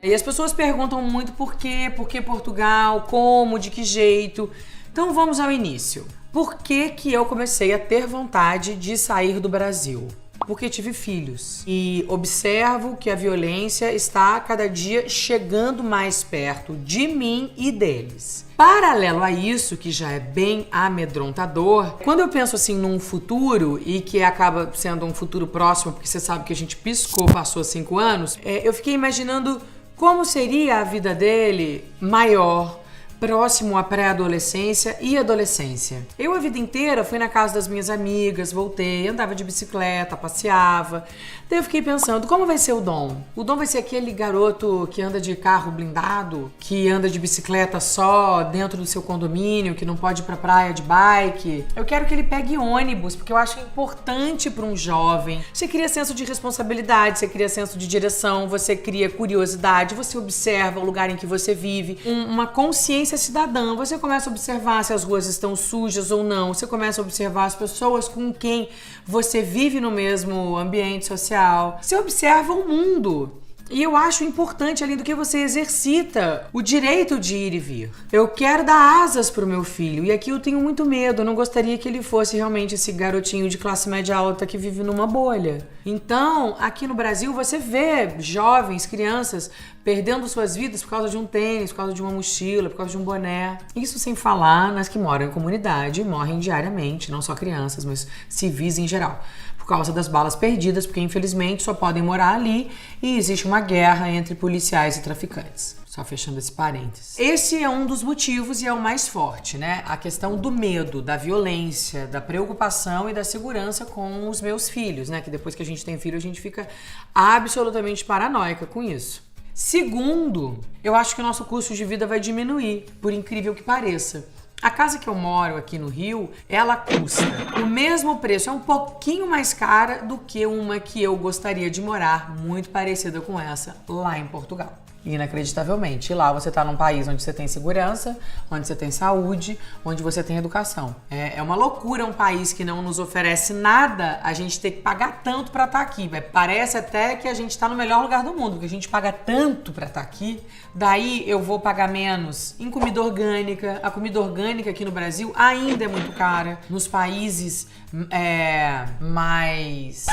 E as pessoas perguntam muito por que Portugal, como, de que jeito. Então vamos ao início. Por que eu comecei a ter vontade de sair do Brasil? Porque tive filhos e observo que a violência está cada dia chegando mais perto de mim e deles. Paralelo a isso, que já é bem amedrontador, quando eu penso assim num futuro e que acaba sendo um futuro próximo, porque você sabe que a gente piscou, passou 5 anos, eu fiquei imaginando como seria a vida dele maior, próximo à pré-adolescência e adolescência. Eu a vida inteira fui na casa das minhas amigas, voltei, andava de bicicleta, passeava. Daí eu fiquei pensando, como vai ser o Dom? O Dom vai ser aquele garoto que anda de carro blindado, que anda de bicicleta só dentro do seu condomínio, que não pode ir pra praia de bike. Eu quero que ele pegue ônibus, porque eu acho importante para um jovem. Você cria senso de responsabilidade, você cria senso de direção, você cria curiosidade, você observa o lugar em que você vive, uma consciência cidadã. Você começa a observar se as ruas estão sujas ou não, você começa a observar as pessoas com quem você vive no mesmo ambiente social. Você observa o mundo. E eu acho importante, além do que você exercita o direito de ir e vir. Eu quero dar asas pro meu filho, e aqui eu tenho muito medo, eu não gostaria que ele fosse realmente esse garotinho de classe média alta que vive numa bolha. Então, aqui no Brasil, você vê jovens, crianças, perdendo suas vidas por causa de um tênis, por causa de uma mochila, por causa de um boné. Isso sem falar nas que moram em comunidade, morrem diariamente, não só crianças, mas civis em geral. Por causa das balas perdidas, porque infelizmente só podem morar ali e existe uma guerra entre policiais e traficantes. Só fechando esse parênteses. Esse é um dos motivos e é o mais forte, né? A questão do medo, da violência, da preocupação e da segurança com os meus filhos, né? Que depois que a gente tem filho, a gente fica absolutamente paranoica com isso. Segundo, eu acho que o nosso custo de vida vai diminuir, por incrível que pareça. A casa que eu moro aqui no Rio, ela custa o mesmo preço, é um pouquinho mais cara do que uma que eu gostaria de morar, muito parecida com essa, lá em Portugal. Inacreditavelmente, lá você tá num país onde você tem segurança, onde você tem saúde, onde você tem educação. É uma loucura um país que não nos oferece nada, a gente ter que pagar tanto pra estar aqui. Parece até que a gente tá no melhor lugar do mundo, porque a gente paga tanto pra estar aqui, daí eu vou pagar menos em comida orgânica. A comida orgânica aqui no Brasil ainda é muito cara. Nos países mais...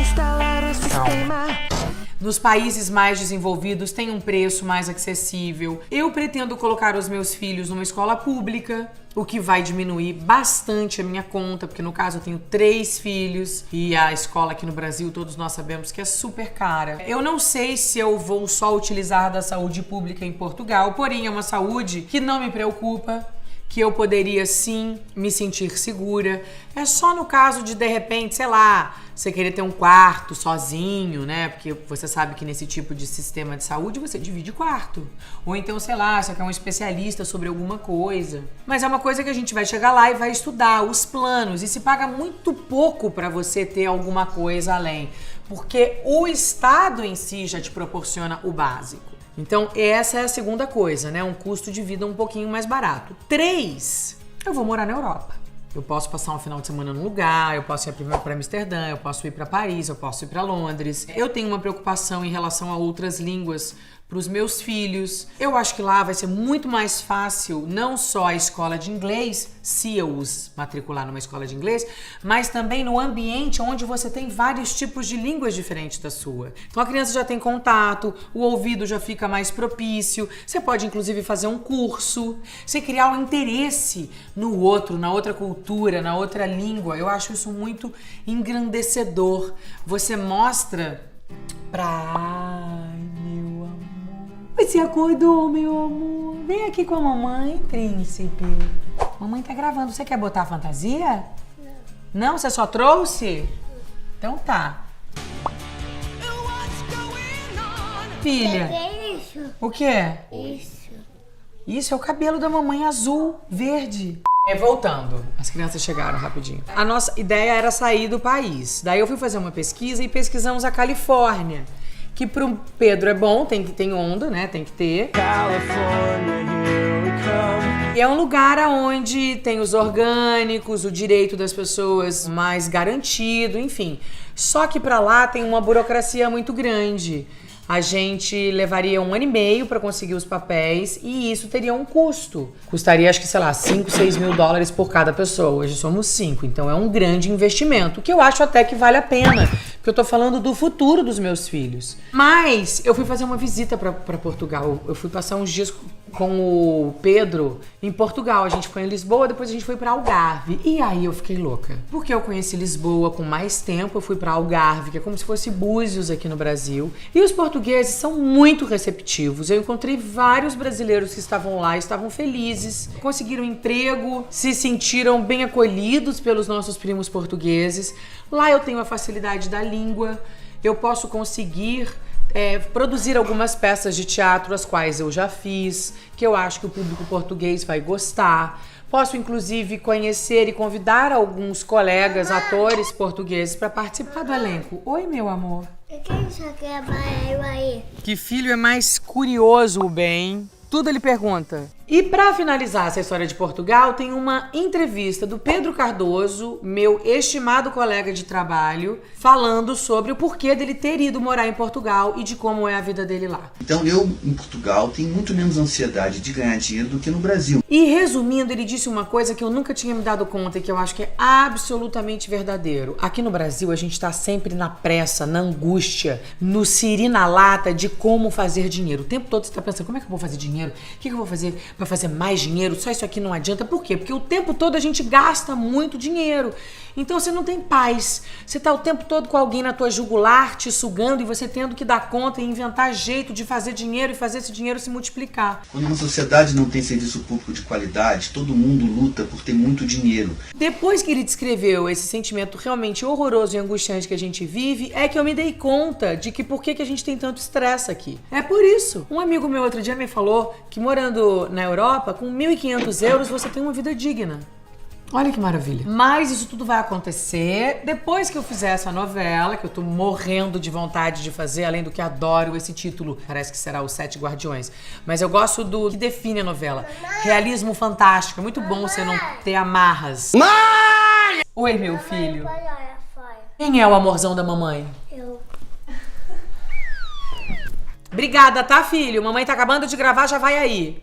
Instalar o sistema. Nos países mais desenvolvidos tem um preço mais acessível. Eu pretendo colocar os meus filhos numa escola pública, o que vai diminuir bastante a minha conta, porque no caso eu tenho 3 filhos e a escola aqui no Brasil, todos nós sabemos que é super cara. Eu não sei se eu vou só utilizar da saúde pública em Portugal, porém é uma saúde que não me preocupa, que eu poderia sim me sentir segura. É só no caso de repente, sei lá, você querer ter um quarto sozinho, né? Porque você sabe que nesse tipo de sistema de saúde você divide quarto. Ou então, sei lá, você quer um especialista sobre alguma coisa. Mas é uma coisa que a gente vai chegar lá e vai estudar os planos. E se paga muito pouco para você ter alguma coisa além. Porque o Estado em si já te proporciona o básico. Então, essa é a segunda coisa, né? Um custo de vida um pouquinho mais barato. 3, eu vou morar na Europa. Eu posso passar um final de semana num lugar, eu posso ir para Amsterdã, eu posso ir para Paris, eu posso ir para Londres. Eu tenho uma preocupação em relação a outras línguas para os meus filhos. Eu acho que lá vai ser muito mais fácil, não só a escola de inglês, se eu os matricular numa escola de inglês, mas também no ambiente onde você tem vários tipos de línguas diferentes da sua. Então a criança já tem contato, o ouvido já fica mais propício, você pode inclusive fazer um curso, você criar um interesse no outro, na outra cultura, na outra língua. Eu acho isso muito engrandecedor. Você mostra Ai, meu amor. Você acordou, meu amor? Vem aqui com a mamãe, príncipe. Mamãe tá gravando. Você quer botar a fantasia? Não. Não? Você só trouxe? Então tá. Filha. Isso. O quê? Isso. Isso é o cabelo da mamãe azul, verde. Voltando, as crianças chegaram rapidinho. A nossa ideia era sair do país. Daí eu fui fazer uma pesquisa e pesquisamos a Califórnia. Que pro Pedro é bom, tem onda, né? Tem que ter. E é um lugar onde tem os orgânicos, o direito das pessoas mais garantido, enfim. Só que pra lá tem uma burocracia muito grande. a gente levaria 1 ano e meio para conseguir os papéis e isso teria um custo. Custaria, acho que, sei lá, 5, 6 mil dólares por cada pessoa. Hoje somos 5, então é um grande investimento, que eu acho até que vale a pena, porque eu tô falando do futuro dos meus filhos. Mas eu fui fazer uma visita para Portugal, eu fui passar uns dias com o Pedro em Portugal. A gente foi em Lisboa, depois a gente foi pra Algarve. E aí eu fiquei louca. Porque eu conheci Lisboa com mais tempo, eu fui pra Algarve, que é como se fosse Búzios aqui no Brasil. E os portugueses são muito receptivos. Eu encontrei vários brasileiros que estavam lá, estavam felizes, conseguiram emprego, se sentiram bem acolhidos pelos nossos primos portugueses. Lá eu tenho a facilidade da língua, eu posso conseguir produzir algumas peças de teatro, as quais eu já fiz, que eu acho que o público português vai gostar. Posso, inclusive, conhecer e convidar alguns colegas, atores portugueses para participar do elenco. Oi, meu amor. Que filho é mais curioso, o bem? Tudo ele pergunta. E para finalizar essa história de Portugal, tem uma entrevista do Pedro Cardoso, meu estimado colega de trabalho, falando sobre o porquê dele ter ido morar em Portugal e de como é a vida dele lá. Então eu, em Portugal, tenho muito menos ansiedade de ganhar dinheiro do que no Brasil. E resumindo, ele disse uma coisa que eu nunca tinha me dado conta e que eu acho que é absolutamente verdadeiro. Aqui no Brasil, a gente tá sempre na pressa, na angústia, no siri na lata de como fazer dinheiro. O tempo todo você tá pensando, como é que eu vou fazer dinheiro? O que eu vou fazer para fazer mais dinheiro? Só isso aqui não adianta. Por quê? Porque o tempo todo a gente gasta muito dinheiro. Então você não tem paz. Você tá o tempo todo com alguém na tua jugular te sugando e você tendo que dar conta e inventar jeito de fazer dinheiro e fazer esse dinheiro se multiplicar. Quando uma sociedade não tem serviço público de qualidade, todo mundo luta por ter muito dinheiro. Depois que ele descreveu esse sentimento realmente horroroso e angustiante que a gente vive, é que eu me dei conta de que por que a gente tem tanto estresse aqui. É por isso. Um amigo meu outro dia me falou que morando na Europa, com 1.500 euros, você tem uma vida digna. Olha que maravilha. Mas isso tudo vai acontecer depois que eu fizer essa novela, que eu tô morrendo de vontade de fazer, além do que adoro esse título. Parece que será Os 7 Guardiões. Mas eu gosto do que define a novela. Realismo fantástico. É muito bom você não ter amarras. Mãe! Oi, meu filho. Quem é o amorzão da mamãe? Eu. Obrigada, tá, filho? Mamãe tá acabando de gravar, já vai aí.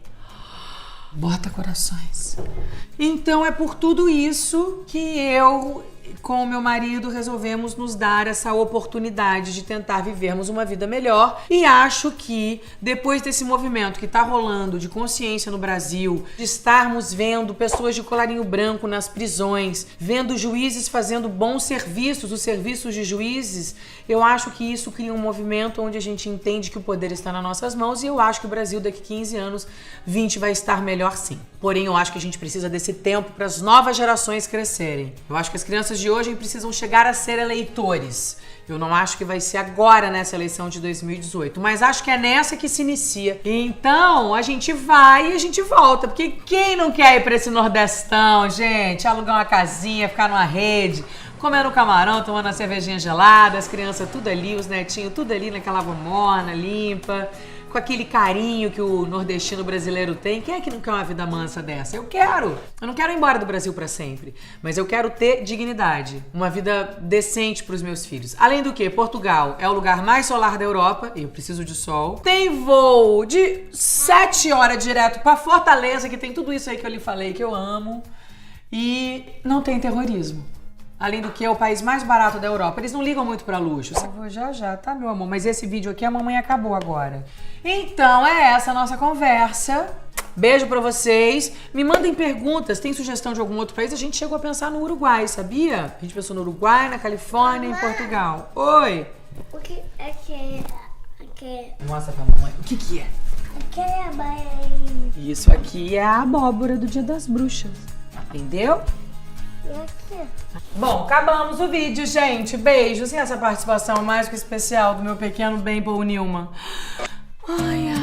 Bota corações. Então é por tudo isso que eu, com o meu marido, resolvemos nos dar essa oportunidade de tentar vivermos uma vida melhor. E acho que depois desse movimento que tá rolando de consciência no Brasil, de estarmos vendo pessoas de colarinho branco nas prisões, vendo juízes fazendo bons serviços, os serviços de juízes, eu acho que isso cria um movimento onde a gente entende que o poder está nas nossas mãos e eu acho que o Brasil daqui 15 anos, 20 vai estar melhor sim. Porém, eu acho que a gente precisa desse tempo para as novas gerações crescerem. Eu acho que as crianças de hoje precisam chegar a ser eleitores. Eu não acho que vai ser agora nessa eleição de 2018, mas acho que é nessa que se inicia. Então, a gente vai e a gente volta, porque quem não quer ir para esse Nordestão, gente? Alugar uma casinha, ficar numa rede, comendo camarão, tomando uma cervejinha gelada, as crianças tudo ali, os netinhos tudo ali naquela água morna, limpa, com aquele carinho que o nordestino brasileiro tem. Quem é que não quer uma vida mansa dessa? Eu quero! Eu não quero ir embora do Brasil pra sempre, mas eu quero ter dignidade, uma vida decente pros meus filhos. Além do que, Portugal é o lugar mais solar da Europa, e eu preciso de sol. Tem voo de 7 horas direto pra Fortaleza, que tem tudo isso aí que eu lhe falei que eu amo, e não tem terrorismo. Além do que é o país mais barato da Europa. Eles não ligam muito pra luxo. Eu vou já, tá, meu amor? Mas esse vídeo aqui, a mamãe acabou agora. Então, é essa a nossa conversa. Beijo pra vocês. Me mandem perguntas. Tem sugestão de algum outro país? A gente chegou a pensar no Uruguai, sabia? A gente pensou no Uruguai, na Califórnia e em Portugal. Oi! O que é que... Mostra pra mamãe. O que é? O que é a baianinha? Isso aqui é a abóbora do Dia das Bruxas. Entendeu? E aqui? Bom, acabamos o vídeo, gente. Beijos. E essa participação mais que especial do meu pequeno bem Paul Newman. Ai, ai.